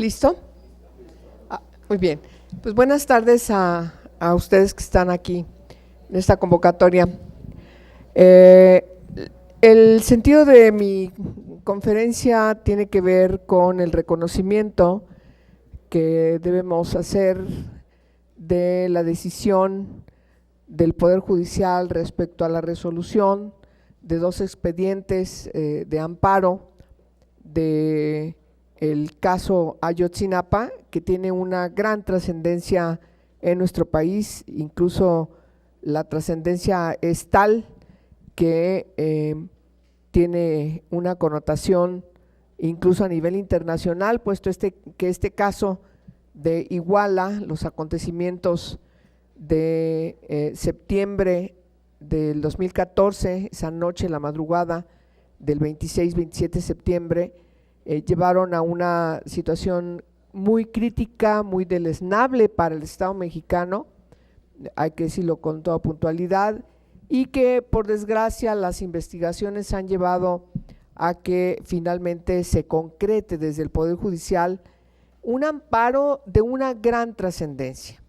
¿Listo? Muy bien. Pues buenas tardes a ustedes que están aquí en esta convocatoria. El sentido de mi conferencia tiene que ver con el reconocimiento que debemos hacer de la decisión del Poder Judicial respecto a la resolución de dos expedientes de amparo de el caso Ayotzinapa, que tiene una gran trascendencia en nuestro país. Incluso la trascendencia es tal que tiene una connotación incluso a nivel internacional, puesto que este caso de Iguala, los acontecimientos de septiembre del 2014, esa noche, la madrugada del 26-27 de septiembre, llevaron a una situación muy crítica, muy deleznable para el Estado mexicano, hay que decirlo con toda puntualidad, y que por desgracia las investigaciones han llevado a que finalmente se concrete desde el Poder Judicial un amparo de una gran trascendencia.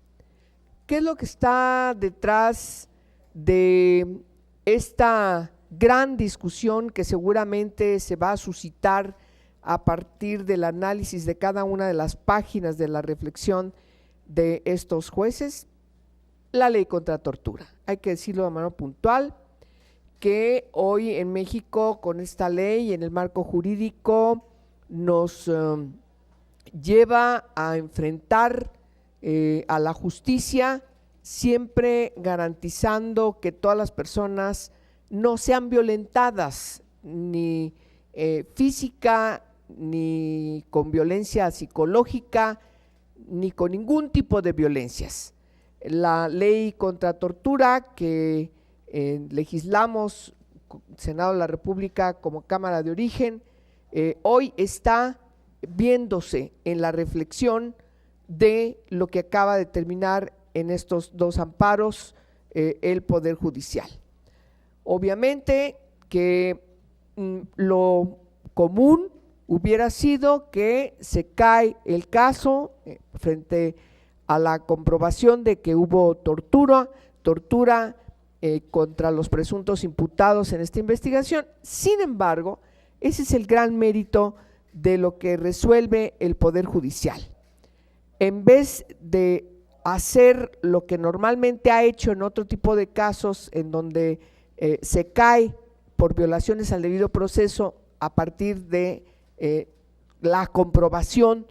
¿Qué es lo que está detrás de esta gran discusión que seguramente se va a suscitar a partir del análisis de cada una de las páginas de la reflexión de estos jueces? La ley contra tortura. Hay que decirlo de manera puntual, que hoy en México con esta ley en el marco jurídico nos lleva a enfrentar a la justicia, siempre garantizando que todas las personas no sean violentadas ni física, ni con violencia psicológica, ni con ningún tipo de violencias. La ley contra tortura que legislamos Senado de la República como Cámara de Origen, hoy está viéndose en la reflexión de lo que acaba de terminar en estos dos amparos el Poder Judicial. Obviamente que lo común hubiera sido que se cae el caso frente a la comprobación de que hubo tortura contra los presuntos imputados en esta investigación. Sin embargo, ese es el gran mérito de lo que resuelve el Poder Judicial. En vez de hacer lo que normalmente ha hecho en otro tipo de casos en donde se cae por violaciones al debido proceso a partir de la comprobación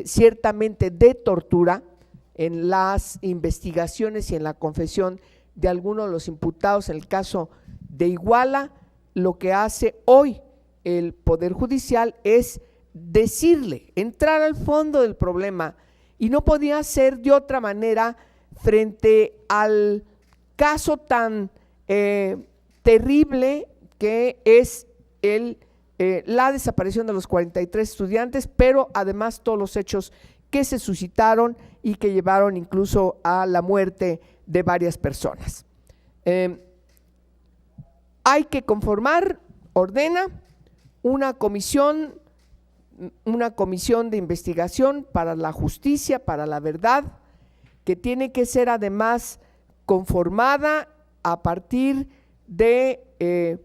ciertamente de tortura en las investigaciones y en la confesión de algunos de los imputados en el caso de Iguala, lo que hace hoy el Poder Judicial es decirle, entrar al fondo del problema, y no podía ser de otra manera frente al caso tan terrible que es la desaparición de los 43 estudiantes, pero además todos los hechos que se suscitaron y que llevaron incluso a la muerte de varias personas. Hay que conformar, ordena, una comisión de investigación para la justicia, para la verdad, que tiene que ser además conformada a partir de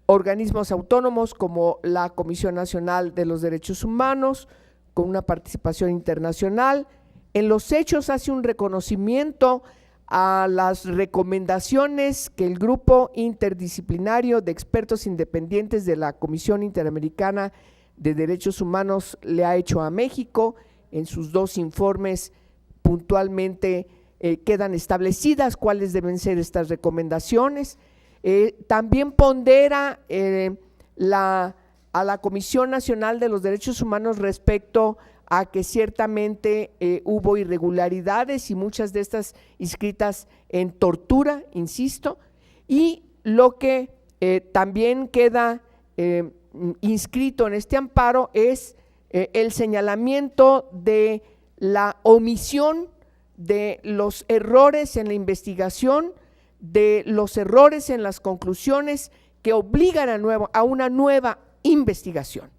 organismos autónomos como la Comisión Nacional de los Derechos Humanos, con una participación internacional. En los hechos hace un reconocimiento a las recomendaciones que el grupo interdisciplinario de expertos independientes de la Comisión Interamericana de Derechos Humanos le ha hecho a México. En sus dos informes puntualmente quedan establecidas cuáles deben ser estas recomendaciones. También pondera a la Comisión Nacional de los Derechos Humanos respecto a que ciertamente hubo irregularidades y muchas de estas inscritas en tortura, insisto, y lo que también queda inscrito en este amparo es el señalamiento de la omisión de los errores en la investigación, de los errores en las conclusiones que obligan a una nueva investigación.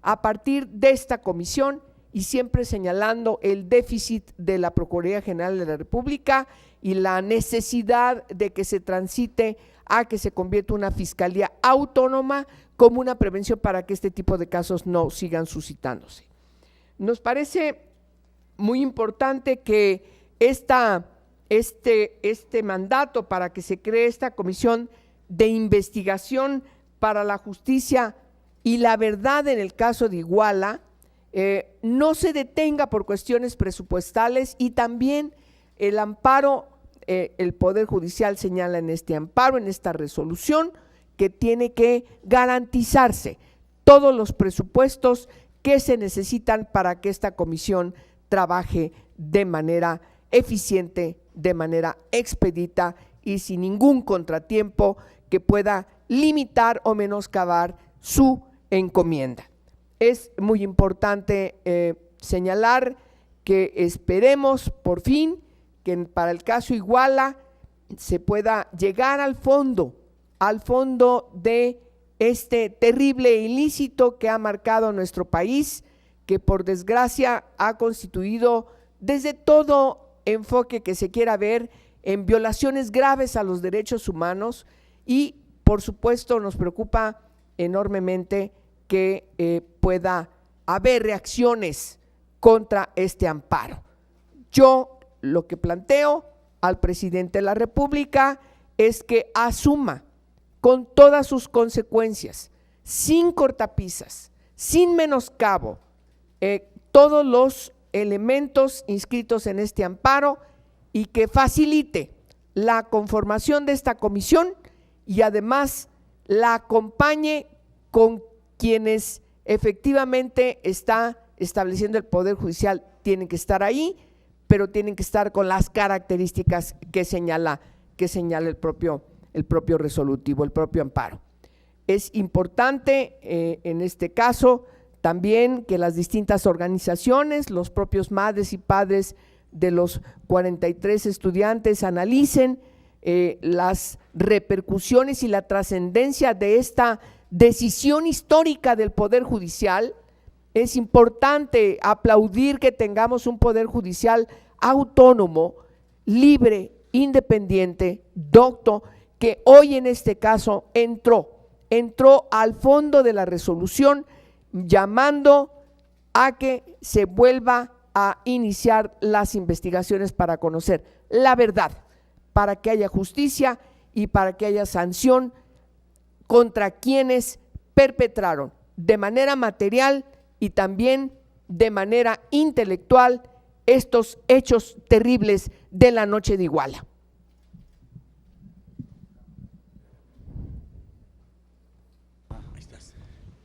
a partir de esta comisión y siempre señalando el déficit de la Procuraduría General de la República y la necesidad de que se transite a que se convierta una fiscalía autónoma como una prevención para que este tipo de casos no sigan suscitándose. Nos parece muy importante que este mandato para que se cree esta comisión de investigación para la justicia y la verdad en el caso de Iguala no se detenga por cuestiones presupuestales, y también el amparo, el Poder Judicial señala en este amparo, en esta resolución, que tiene que garantizarse todos los presupuestos que se necesitan para que esta comisión trabaje de manera eficiente, de manera expedita y sin ningún contratiempo que pueda limitar o menoscabar su encomienda. Es muy importante señalar que esperemos por fin que para el caso Iguala se pueda llegar al fondo de este terrible ilícito que ha marcado nuestro país, que por desgracia ha constituido desde todo enfoque que se quiera ver en violaciones graves a los derechos humanos, y por supuesto nos preocupa enormemente que pueda haber reacciones contra este amparo. Yo lo que planteo al presidente de la República es que asuma con todas sus consecuencias, sin cortapisas, sin menoscabo, todos los elementos inscritos en este amparo, y que facilite la conformación de esta comisión y además la acompañe con quienes efectivamente está estableciendo el Poder Judicial. Tienen que estar ahí, pero tienen que estar con las características que señala el propio resolutivo, el propio amparo. Es importante en este caso también que las distintas organizaciones, los propios madres y padres de los 43 estudiantes analicen las repercusiones y la trascendencia de esta decisión histórica del Poder Judicial. Es importante aplaudir que tengamos un Poder Judicial autónomo, libre, independiente, docto, que hoy en este caso entró al fondo de la resolución, llamando a que se vuelva a iniciar las investigaciones para conocer la verdad, para que haya justicia y para que haya sanción contra quienes perpetraron de manera material y también de manera intelectual estos hechos terribles de la noche de Iguala.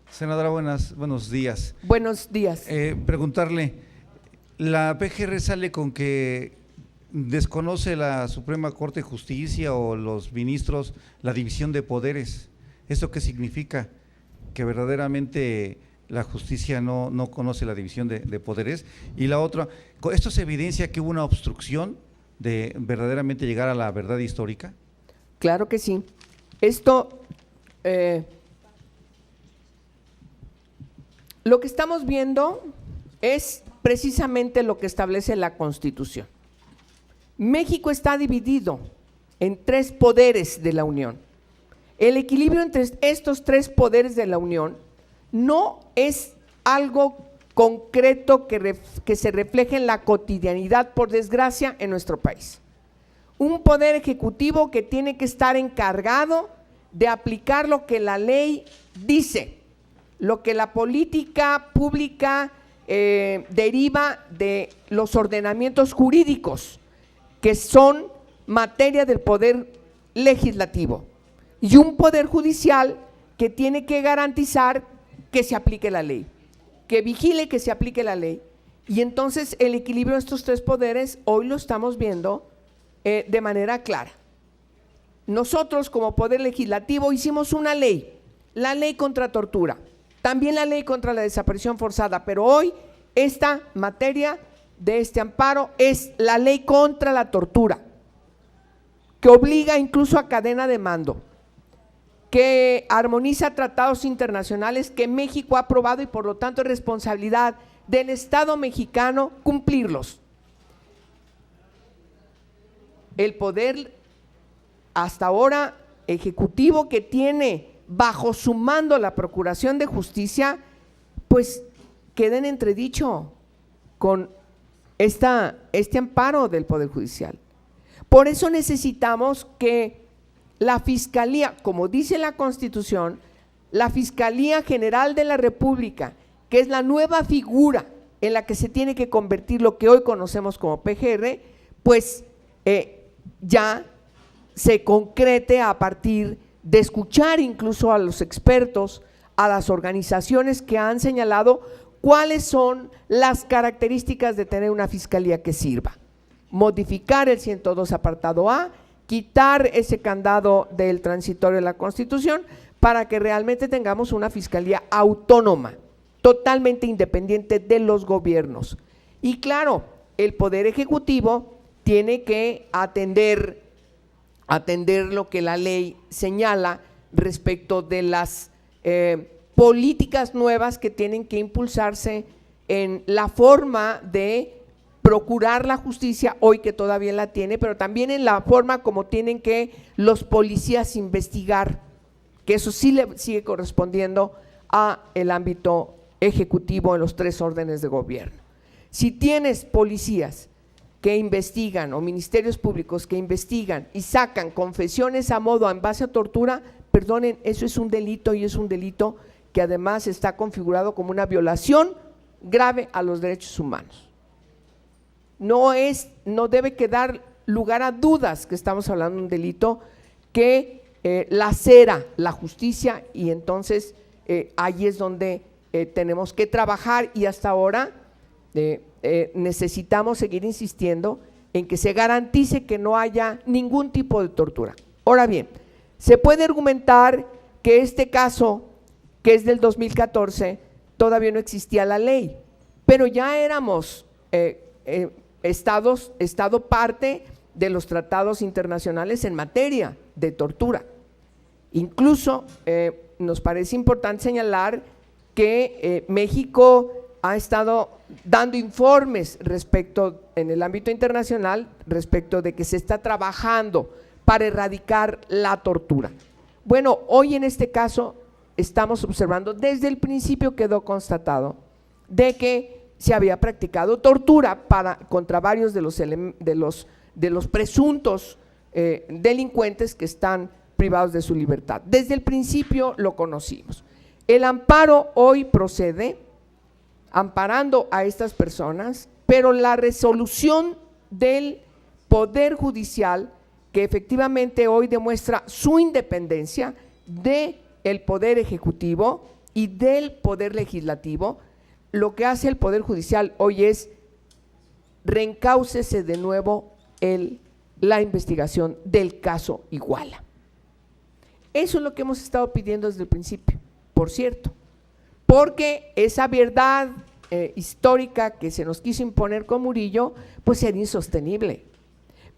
Senadora, buenos días. Buenos días. Preguntarle, la PGR sale con que desconoce la Suprema Corte de Justicia o los ministros la división de poderes. ¿Esto qué significa? Que verdaderamente la justicia no conoce la división de poderes. Y la otra, ¿esto se evidencia que hubo una obstrucción de verdaderamente llegar a la verdad histórica? Claro que sí. Esto, lo que estamos viendo es precisamente lo que establece la Constitución. México está dividido en 3 poderes de la Unión. El equilibrio entre estos 3 poderes de la Unión no es algo concreto que se refleje en la cotidianidad, por desgracia, en nuestro país. Un poder ejecutivo que tiene que estar encargado de aplicar lo que la ley dice, lo que la política pública deriva de los ordenamientos jurídicos, que son materia del poder legislativo, y un poder judicial que tiene que garantizar que se aplique la ley, que vigile que se aplique la ley. Y entonces el equilibrio de estos 3 poderes hoy lo estamos viendo de manera clara. Nosotros como poder legislativo hicimos una ley, la ley contra tortura, también la ley contra la desaparición forzada, pero hoy esta materia de este amparo es la ley contra la tortura, que obliga incluso a cadena de mando. que armoniza tratados internacionales que México ha aprobado y por lo tanto es responsabilidad del Estado mexicano cumplirlos. El poder hasta ahora ejecutivo que tiene bajo su mando la Procuración de Justicia, pues queda en entredicho con este amparo del Poder Judicial. Por eso necesitamos que la Fiscalía, como dice la Constitución, la Fiscalía General de la República, que es la nueva figura en la que se tiene que convertir lo que hoy conocemos como PGR, pues ya se concrete a partir de escuchar incluso a los expertos, a las organizaciones que han señalado cuáles son las características de tener una fiscalía que sirva. Modificar el 102 apartado A, quitar ese candado del transitorio de la Constitución para que realmente tengamos una fiscalía autónoma, totalmente independiente de los gobiernos. Y claro, el Poder Ejecutivo tiene que atender lo que la ley señala respecto de las políticas nuevas que tienen que impulsarse en la forma de procurar la justicia, hoy que todavía la tiene, pero también en la forma como tienen que los policías investigar, que eso sí le sigue correspondiendo a el ámbito ejecutivo en los 3 órdenes de gobierno. Si tienes policías que investigan o ministerios públicos que investigan y sacan confesiones a modo en base a tortura, perdonen, eso es un delito y es un delito que además está configurado como una violación grave a los derechos humanos. No debe quedar lugar a dudas que estamos hablando de un delito que lacera la justicia y entonces ahí es donde tenemos que trabajar y hasta ahora necesitamos seguir insistiendo en que se garantice que no haya ningún tipo de tortura. Ahora bien, se puede argumentar que este caso, que es del 2014, todavía no existía la ley, pero ya éramos Estado parte de los tratados internacionales en materia de tortura. Incluso nos parece importante señalar que México ha estado dando informes respecto, en el ámbito internacional, respecto de que se está trabajando para erradicar la tortura. Bueno, hoy en este caso estamos observando, desde el principio quedó constatado de que se había practicado tortura contra varios de los presuntos delincuentes que están privados de su libertad. Desde el principio lo conocimos. El amparo hoy procede amparando a estas personas, pero la resolución del Poder Judicial, que efectivamente hoy demuestra su independencia del Poder Ejecutivo y del Poder Legislativo, lo que hace el Poder Judicial hoy es reencáucese de nuevo la investigación del caso Iguala. Eso es lo que hemos estado pidiendo desde el principio, por cierto, porque esa verdad histórica que se nos quiso imponer con Murillo, pues era insostenible.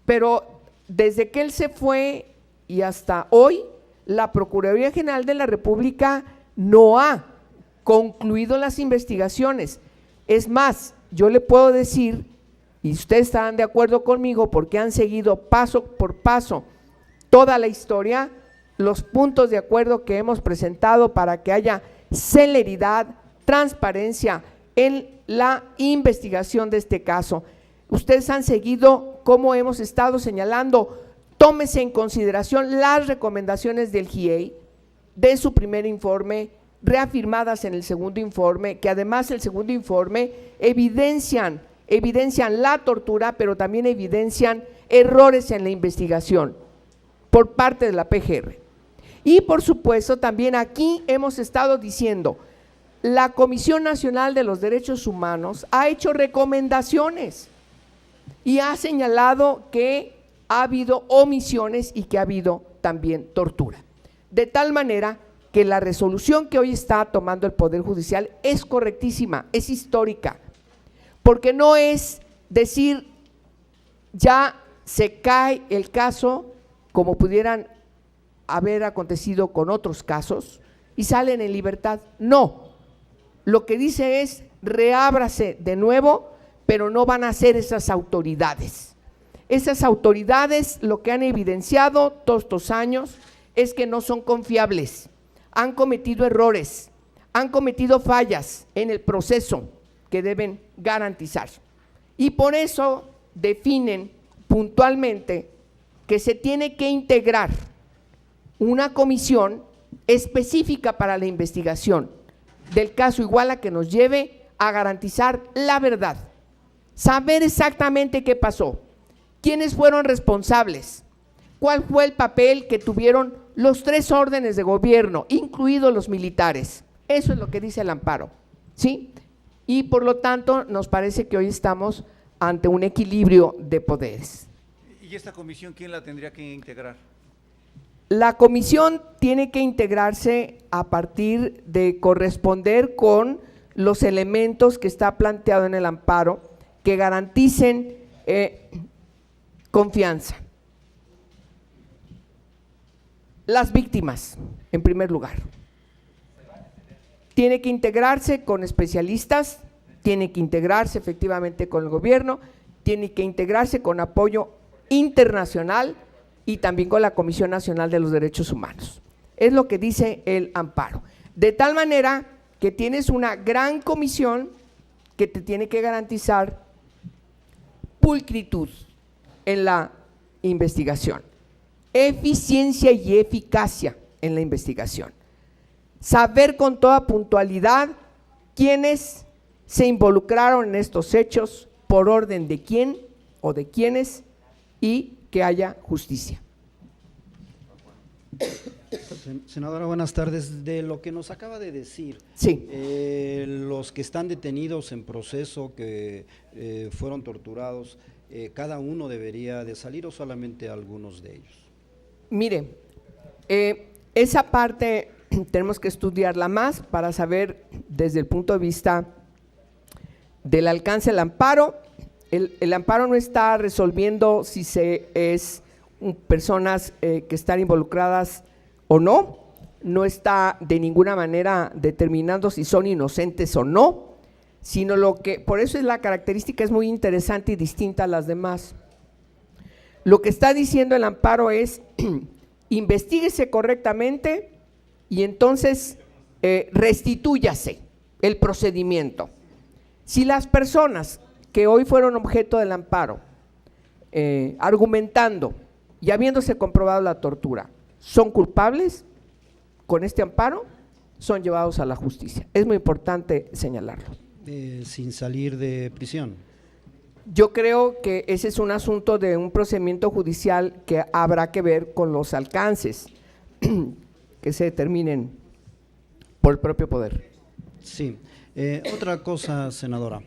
Pero desde que él se fue y hasta hoy, la Procuraduría General de la República no ha concluido las investigaciones. Es más, yo le puedo decir, y ustedes estarán de acuerdo conmigo porque han seguido paso por paso toda la historia, los puntos de acuerdo que hemos presentado para que haya celeridad, transparencia en la investigación de este caso. Ustedes han seguido cómo hemos estado señalando, tómese en consideración las recomendaciones del GIEI de su primer informe, reafirmadas en el segundo informe, que además el segundo informe evidencian la tortura, pero también evidencian errores en la investigación por parte de la PGR. Y por supuesto también aquí hemos estado diciendo, la Comisión Nacional de los Derechos Humanos ha hecho recomendaciones y ha señalado que ha habido omisiones y que ha habido también tortura. De tal manera que la resolución que hoy está tomando el Poder Judicial es correctísima, es histórica, porque no es decir ya se cae el caso como pudieran haber acontecido con otros casos y salen en libertad. No, lo que dice es reábrase de nuevo, pero no van a ser esas autoridades. Esas autoridades lo que han evidenciado todos estos años es que no son confiables, han cometido errores, han cometido fallas en el proceso que deben garantizar. Y por eso definen puntualmente que se tiene que integrar una comisión específica para la investigación del caso Iguala que nos lleve a garantizar la verdad, saber exactamente qué pasó, quiénes fueron responsables, cuál fue el papel que tuvieron los 3 órdenes de gobierno, incluidos los militares. Eso es lo que dice el amparo, ¿sí? Y por lo tanto nos parece que hoy estamos ante un equilibrio de poderes. ¿Y esta comisión quién la tendría que integrar? La comisión tiene que integrarse a partir de corresponder con los elementos que está planteado en el amparo que garanticen confianza. Las víctimas, en primer lugar. Tiene que integrarse con especialistas, tiene que integrarse efectivamente con el gobierno, tiene que integrarse con apoyo internacional y también con la Comisión Nacional de los Derechos Humanos. Es lo que dice el amparo. De tal manera que tienes una gran comisión que te tiene que garantizar pulcritud en la investigación, eficiencia y eficacia en la investigación, saber con toda puntualidad quiénes se involucraron en estos hechos, por orden de quién o de quiénes, y que haya justicia. Senadora, buenas tardes. De lo que nos acaba de decir, sí. Los que están detenidos en proceso, que fueron torturados, ¿cada uno debería de salir o solamente algunos de ellos? Mire, esa parte tenemos que estudiarla más para saber desde el punto de vista del alcance del amparo. El amparo no está resolviendo si es personas que están involucradas o no, no está de ninguna manera determinando si son inocentes o no, sino lo que, por eso es la característica es muy interesante y distinta a las demás. Lo que está diciendo el amparo es investíguese correctamente y entonces restitúyase el procedimiento. Si las personas que hoy fueron objeto del amparo, argumentando y habiéndose comprobado la tortura, son culpables, con este amparo son llevados a la justicia. Es muy importante señalarlo. Sin salir de prisión. Yo creo que ese es un asunto de un procedimiento judicial que habrá que ver con los alcances que se determinen por el propio poder. Sí. Otra cosa, senadora.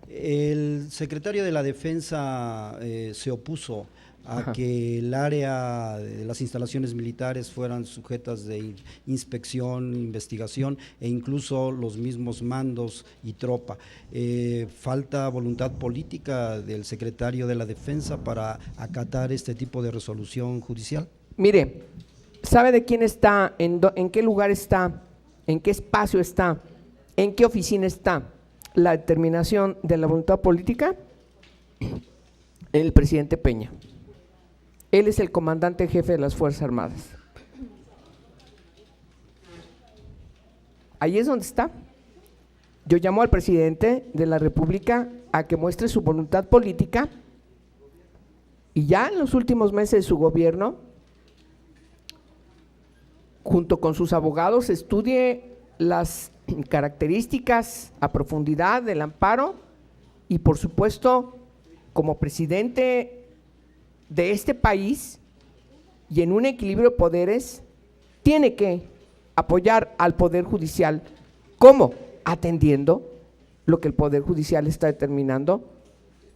El secretario de la Defensa se opuso a que el área de las instalaciones militares fueran sujetas de inspección, investigación e incluso los mismos mandos y tropa. ¿Falta voluntad política del secretario de la Defensa para acatar este tipo de resolución judicial? Mire, ¿sabe de quién está, en qué lugar está, en qué espacio está, en qué oficina está la determinación de la voluntad política? El presidente Peña. Él es el comandante jefe de las Fuerzas Armadas. Ahí es donde está. Yo llamo al presidente de la República a que muestre su voluntad política y ya en los últimos meses de su gobierno, junto con sus abogados, estudie las características a profundidad del amparo y, por supuesto, como presidente de este país y en un equilibrio de poderes, tiene que apoyar al Poder Judicial. ¿Cómo? Atendiendo lo que el Poder Judicial está determinando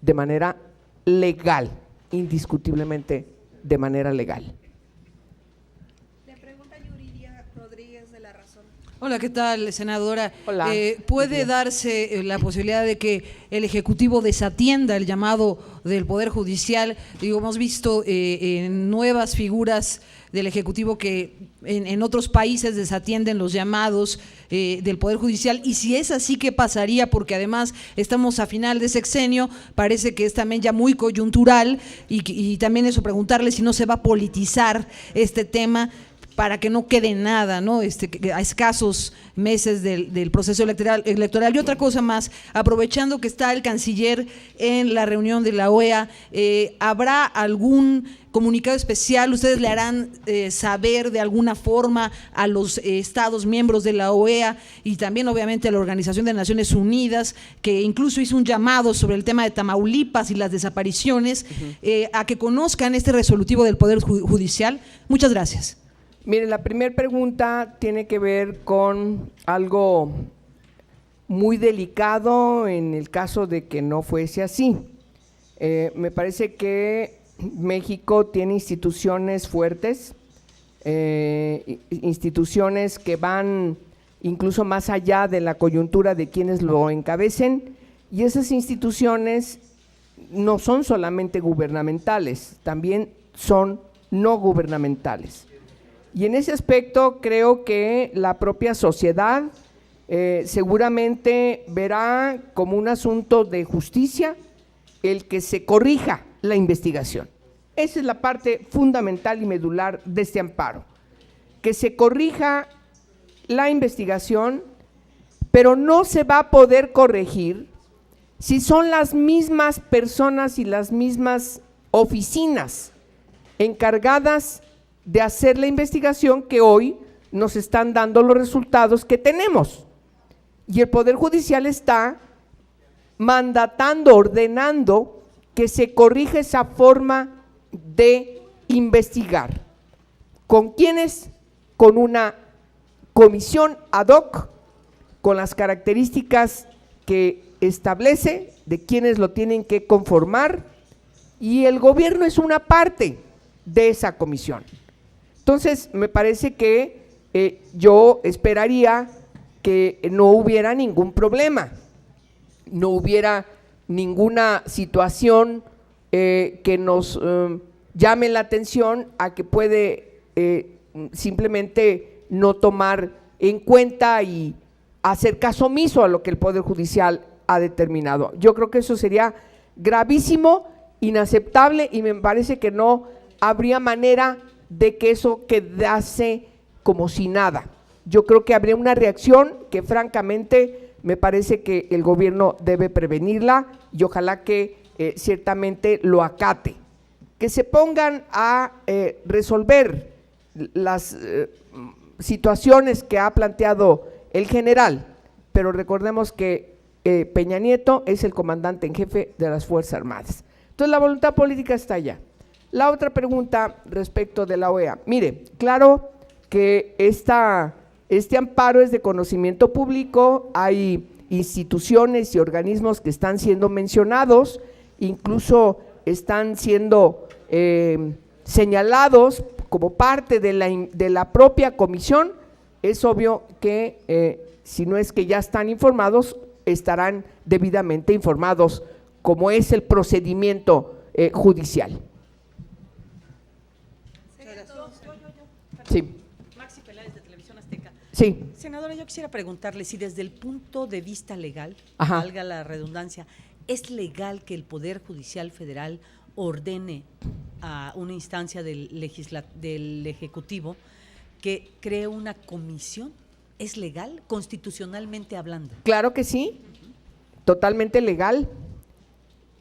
de manera legal, indiscutiblemente de manera legal. Le pregunta Yuridia Rodríguez de La Razón. Hola, ¿qué tal, senadora? Hola. ¿Puede darse la posibilidad de que el Ejecutivo desatienda el llamado del Poder Judicial? Digo, hemos visto nuevas figuras del Ejecutivo que en otros países desatienden los llamados del Poder Judicial, y si es así, ¿qué pasaría? Porque además estamos a final de sexenio, parece que es también ya muy coyuntural, y también eso, preguntarle si no se va a politizar este tema para que no quede nada, ¿no? A escasos meses del proceso electoral. Y otra cosa más, aprovechando que está el canciller en la reunión de la OEA, ¿habrá algún comunicado especial? ¿Ustedes le harán saber de alguna forma a los estados miembros de la OEA y también obviamente a la Organización de Naciones Unidas, que incluso hizo un llamado sobre el tema de Tamaulipas y las desapariciones, a que conozcan este resolutivo del Poder Judicial? Muchas gracias. Mire, la primera pregunta tiene que ver con algo muy delicado en el caso de que no fuese así. Me parece que México tiene instituciones fuertes, instituciones que van incluso más allá de la coyuntura de quienes lo encabecen, y esas instituciones no son solamente gubernamentales, también son no gubernamentales. Y en ese aspecto creo que la propia sociedad seguramente verá como un asunto de justicia el que se corrija la investigación. Esa es la parte fundamental y medular de este amparo, que se corrija la investigación, pero no se va a poder corregir si son las mismas personas y las mismas oficinas encargadas de hacer la investigación que hoy nos están dando los resultados que tenemos. Y el Poder Judicial está mandatando, ordenando que se corrija esa forma de investigar. ¿Con quiénes? Con una comisión ad hoc, con las características que establece de quienes lo tienen que conformar, y el gobierno es una parte de esa comisión. Entonces, me parece que yo esperaría que no hubiera ningún problema, no hubiera ninguna situación que nos llame la atención a que puede simplemente no tomar en cuenta y hacer caso omiso a lo que el Poder Judicial ha determinado. Yo creo que eso sería gravísimo, inaceptable, y me parece que no habría manera de que eso quedase como si nada. Yo creo que habría una reacción que francamente me parece que el gobierno debe prevenirla, y ojalá que ciertamente lo acate. Que se pongan a resolver las situaciones que ha planteado el general, pero recordemos que Peña Nieto es el comandante en jefe de las Fuerzas Armadas. Entonces la voluntad política está allá. La otra pregunta respecto de la OEA. Mire, claro que este amparo es de conocimiento público, hay instituciones y organismos que están siendo mencionados, incluso están siendo señalados como parte de la propia comisión. Es obvio que si no es que ya están informados, estarán debidamente informados, como es el procedimiento judicial. Sí. Maxi Peláez, de Televisión Azteca. Sí. Senadora, yo quisiera preguntarle si desde el punto de vista legal, Ajá, valga la redundancia, ¿es legal que el Poder Judicial Federal ordene a una instancia del Ejecutivo que cree una comisión? ¿Es legal, constitucionalmente hablando? claro que sí, totalmente legal.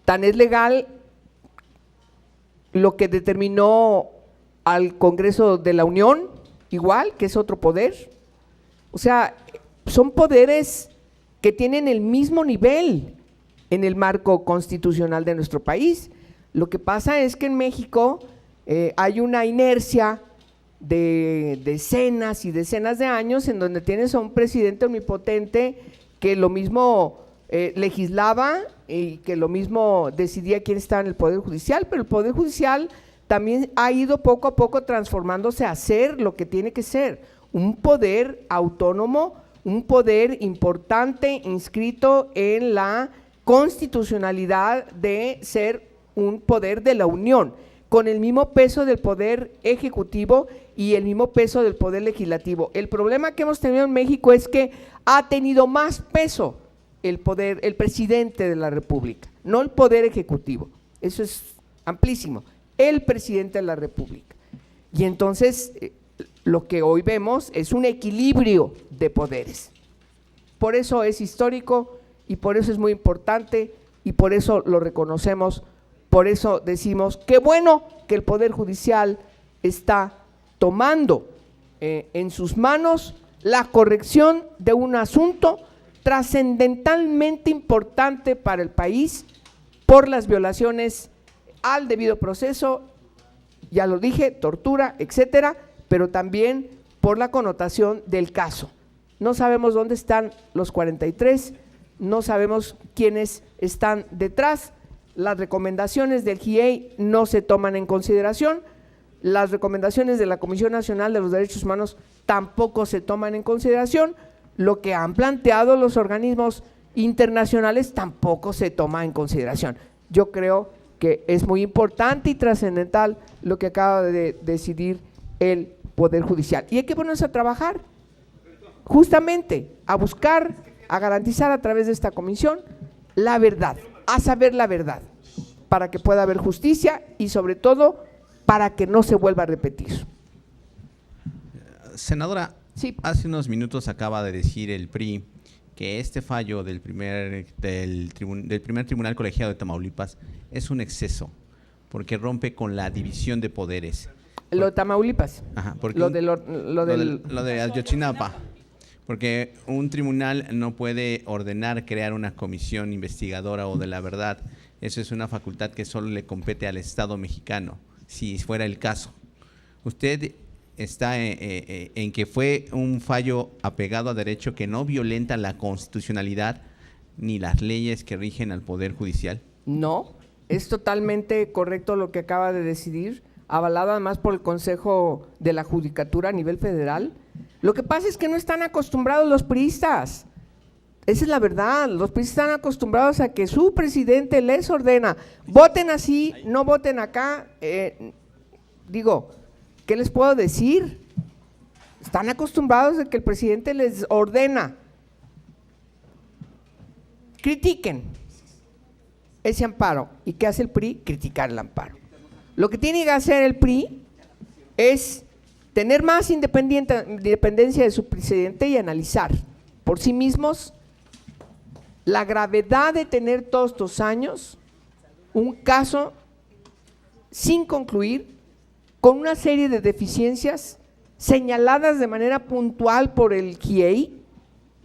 Tan es legal lo que determinó al Congreso de la Unión, igual, que es otro poder. O sea, son poderes que tienen el mismo nivel en el marco constitucional de nuestro país. Lo que pasa es que en México hay una inercia de decenas y decenas de años en donde tienes a un presidente omnipotente que lo mismo legislaba y que lo mismo decidía quién estaba en el Poder Judicial, pero el Poder Judicial también ha ido poco a poco transformándose a ser lo que tiene que ser, un poder autónomo, un poder importante inscrito en la constitucionalidad de ser un poder de la Unión, con el mismo peso del poder ejecutivo y el mismo peso del poder legislativo. El problema que hemos tenido en México es que ha tenido más peso el poder, el presidente de la República, no el poder ejecutivo. Eso es amplísimo, el presidente de la República. Y entonces lo que hoy vemos es un equilibrio de poderes. Por eso es histórico y por eso es muy importante y por eso lo reconocemos, por eso decimos qué bueno que el Poder Judicial está tomando en sus manos la corrección de un asunto trascendentalmente importante para el país por las violaciones al debido proceso, ya lo dije, tortura, etcétera, pero también por la connotación del caso. No sabemos dónde están los 43, no sabemos quiénes están detrás, las recomendaciones del GIEI no se toman en consideración, las recomendaciones de la Comisión Nacional de los Derechos Humanos tampoco se toman en consideración, lo que han planteado los organismos internacionales tampoco se toma en consideración. Yo creo que es muy importante y trascendental lo que acaba de decidir el Poder Judicial. Y hay que ponernos a trabajar, justamente, a buscar, a garantizar a través de esta comisión la verdad, a saber la verdad, para que pueda haber justicia y sobre todo para que no se vuelva a repetir. Senadora, Sí. hace unos minutos acaba de decir el PRI que este fallo del primer tribunal colegiado de Tamaulipas es un exceso, porque rompe con la división de poderes. Lo de Tamaulipas, Ajá, porque lo de Ayotzinapa, porque un tribunal no puede ordenar crear una comisión investigadora o de la verdad, eso es una facultad que solo le compete al Estado mexicano, si fuera el caso. Usted está en que fue un fallo apegado a derecho que no violenta la constitucionalidad ni las leyes que rigen al Poder Judicial. No, es totalmente correcto lo que acaba de decidir, avalado además por el Consejo de la Judicatura a nivel federal. Lo que pasa es que no están acostumbrados los priistas, esa es la verdad, los priistas están acostumbrados a que su presidente les ordena, voten así, no voten acá, digo, ¿qué les puedo decir? Están acostumbrados a que el presidente les ordena, critiquen ese amparo. ¿Y qué hace el PRI? Criticar el amparo. Lo que tiene que hacer el PRI es tener más independencia de su presidente y analizar por sí mismos la gravedad de tener todos estos años un caso sin concluir, con una serie de deficiencias señaladas de manera puntual por el GIEI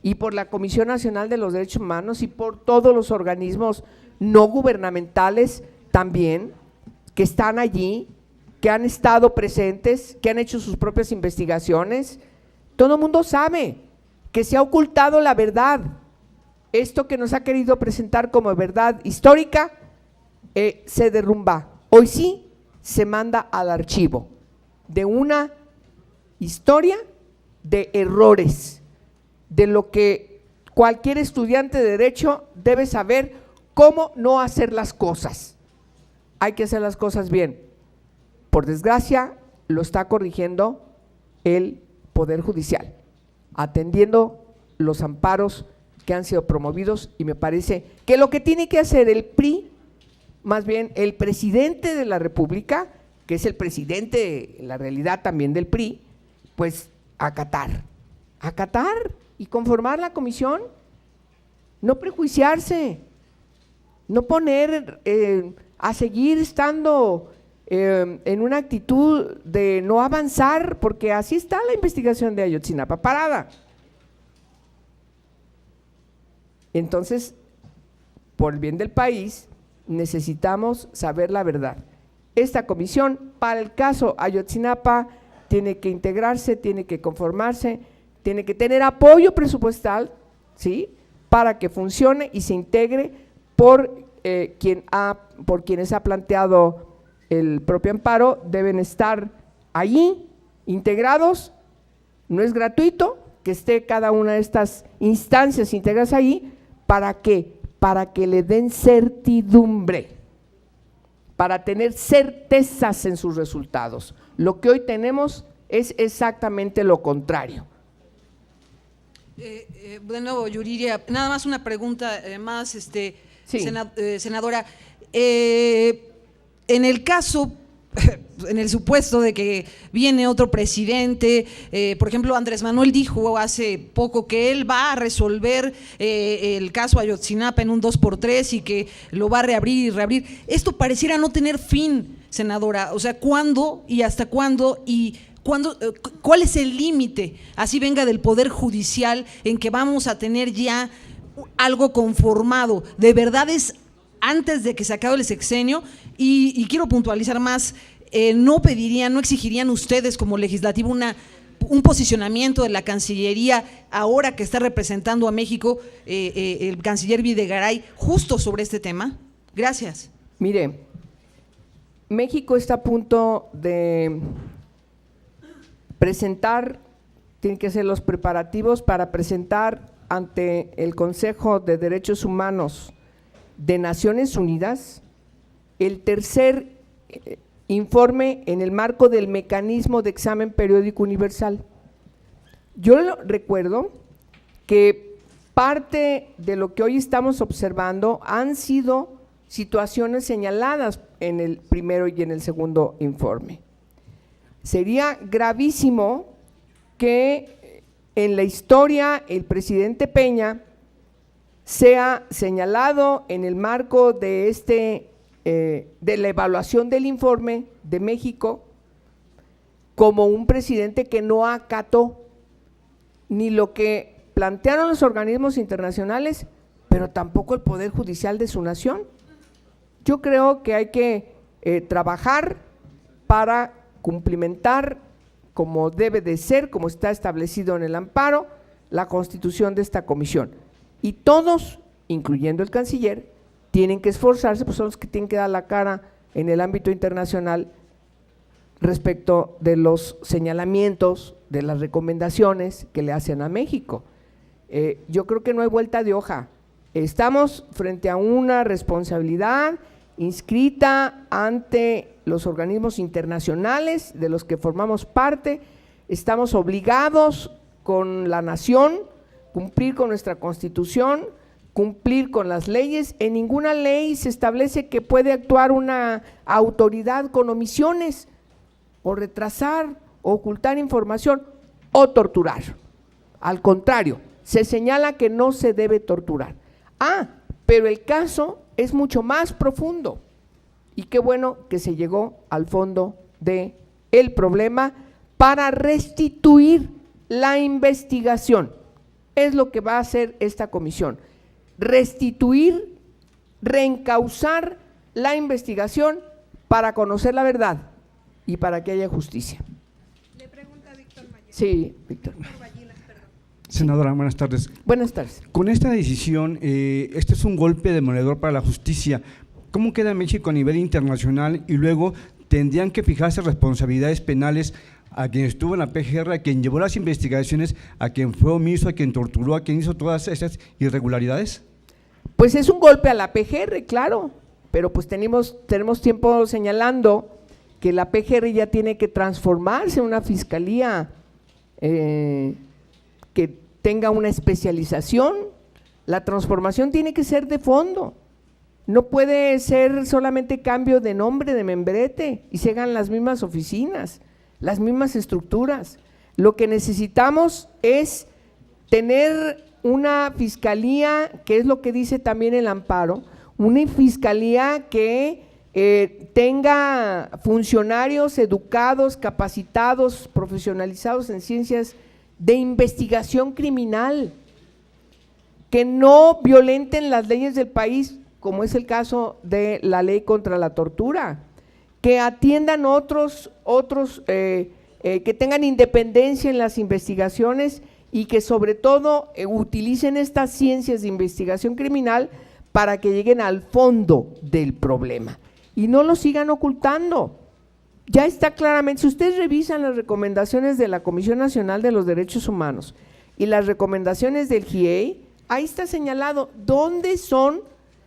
y por la Comisión Nacional de los Derechos Humanos y por todos los organismos no gubernamentales también que están allí, que han estado presentes, que han hecho sus propias investigaciones. Todo el mundo sabe que se ha ocultado la verdad. Esto que nos ha querido presentar como verdad histórica se derrumba. Hoy sí se manda al archivo de una historia de errores, de lo que cualquier estudiante de Derecho debe saber cómo no hacer las cosas. Hay que hacer las cosas bien. Por desgracia, lo está corrigiendo el Poder Judicial, atendiendo los amparos que han sido promovidos, y me parece que lo que tiene que hacer el PRI, más bien el presidente de la República, que es el presidente en la realidad también del PRI, pues acatar y conformar la comisión, no prejuiciarse, no poner a seguir estando en una actitud de no avanzar, porque así está la investigación de Ayotzinapa, parada. Entonces, por el bien del país, necesitamos saber la verdad. Esta comisión, para el caso Ayotzinapa, tiene que integrarse, tiene que conformarse, tiene que tener apoyo presupuestal, ¿sí?, para que funcione y se integre por quienes ha planteado el propio amparo. Deben estar allí integrados No es gratuito que esté cada una de estas instancias integradas ahí. ¿Para qué? Para que le den certidumbre, para tener certezas en sus resultados. Lo que hoy tenemos es exactamente lo contrario. De nuevo, Yuriria, nada más una pregunta más, Sí. senadora. En el caso, en el supuesto de que viene otro presidente, por ejemplo, Andrés Manuel dijo hace poco que él va a resolver el caso Ayotzinapa en un 2x3 y que lo va a reabrir y reabrir. Esto pareciera no tener fin, senadora. O sea, ¿cuándo y hasta cuándo y cuál es el límite, así venga del Poder Judicial, en que vamos a tener ya algo conformado? ¿De verdad es antes de que se acabe el sexenio? Y quiero puntualizar más, ¿no exigirían ustedes como legislativo un posicionamiento de la Cancillería, ahora que está representando a México el canciller Videgaray, justo sobre este tema? Gracias. Mire, México está a punto de presentar, tienen que ser los preparativos para presentar ante el Consejo de Derechos Humanos de Naciones Unidas el tercer informe en el marco del mecanismo de examen periódico universal. Yo recuerdo que parte de lo que hoy estamos observando han sido situaciones señaladas en el primero y en el segundo informe. Sería gravísimo que en la historia el presidente Peña sea señalado en el marco de de la evaluación del informe de México como un presidente que no acató ni lo que plantearon los organismos internacionales, pero tampoco el Poder Judicial de su nación. Yo creo que hay que trabajar para cumplimentar, como debe de ser, como está establecido en el amparo, la constitución de esta comisión. Y todos, incluyendo el canciller, tienen que esforzarse, pues son los que tienen que dar la cara en el ámbito internacional respecto de los señalamientos, de las recomendaciones que le hacen a México. Yo creo que no hay vuelta de hoja. Estamos frente a una responsabilidad inscrita ante los organismos internacionales de los que formamos parte. Estamos obligados con la nación, cumplir con nuestra Constitución, cumplir con las leyes. En ninguna ley se establece que puede actuar una autoridad con omisiones, o retrasar, o ocultar información, o torturar. Al contrario, se señala que no se debe torturar. Pero el caso es mucho más profundo, y qué bueno que se llegó al fondo del problema para restituir la investigación. Es lo que va a hacer esta comisión: restituir, reencauzar la investigación para conocer la verdad y para que haya justicia. Le pregunta Víctor Mayer. Sí, Víctor. Senadora, buenas tardes. Buenas tardes. Con esta decisión, este es un golpe demoledor para la justicia. ¿Cómo queda México a nivel internacional? Y luego tendrían que fijarse responsabilidades penales a quien estuvo en la PGR, a quien llevó las investigaciones, a quien fue omiso, a quien torturó, a quien hizo todas esas irregularidades. Pues es un golpe a la PGR, claro, pero pues tenemos tiempo señalando que la PGR ya tiene que transformarse en una fiscalía que tenga una especialización. La transformación tiene que ser de fondo, no puede ser solamente cambio de nombre, de membrete, y se hagan las mismas oficinas, las mismas estructuras. Lo que necesitamos es tener una fiscalía, que es lo que dice también el amparo, una fiscalía que tenga funcionarios educados, capacitados, profesionalizados en ciencias de investigación criminal, que no violenten las leyes del país, como es el caso de la ley contra la tortura, que atiendan otros que tengan independencia en las investigaciones y que sobre todo utilicen estas ciencias de investigación criminal para que lleguen al fondo del problema y no lo sigan ocultando. Ya está claramente, si ustedes revisan las recomendaciones de la Comisión Nacional de los Derechos Humanos y las recomendaciones del GIEI, ahí está señalado dónde son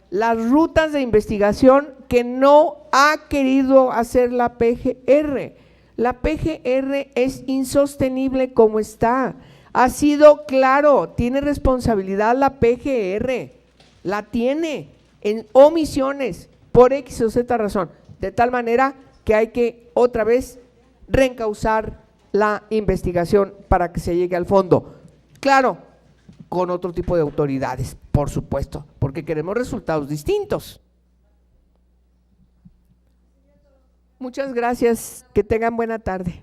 las rutas de investigación que no ha querido hacer la PGR. La PGR es insostenible como está. Ha sido claro, tiene responsabilidad la PGR, la tiene en omisiones por X o Z razón, de tal manera que hay que otra vez reencauzar la investigación para que se llegue al fondo. Claro, con otro tipo de autoridades, por supuesto, porque queremos resultados distintos. Muchas gracias, que tengan buena tarde.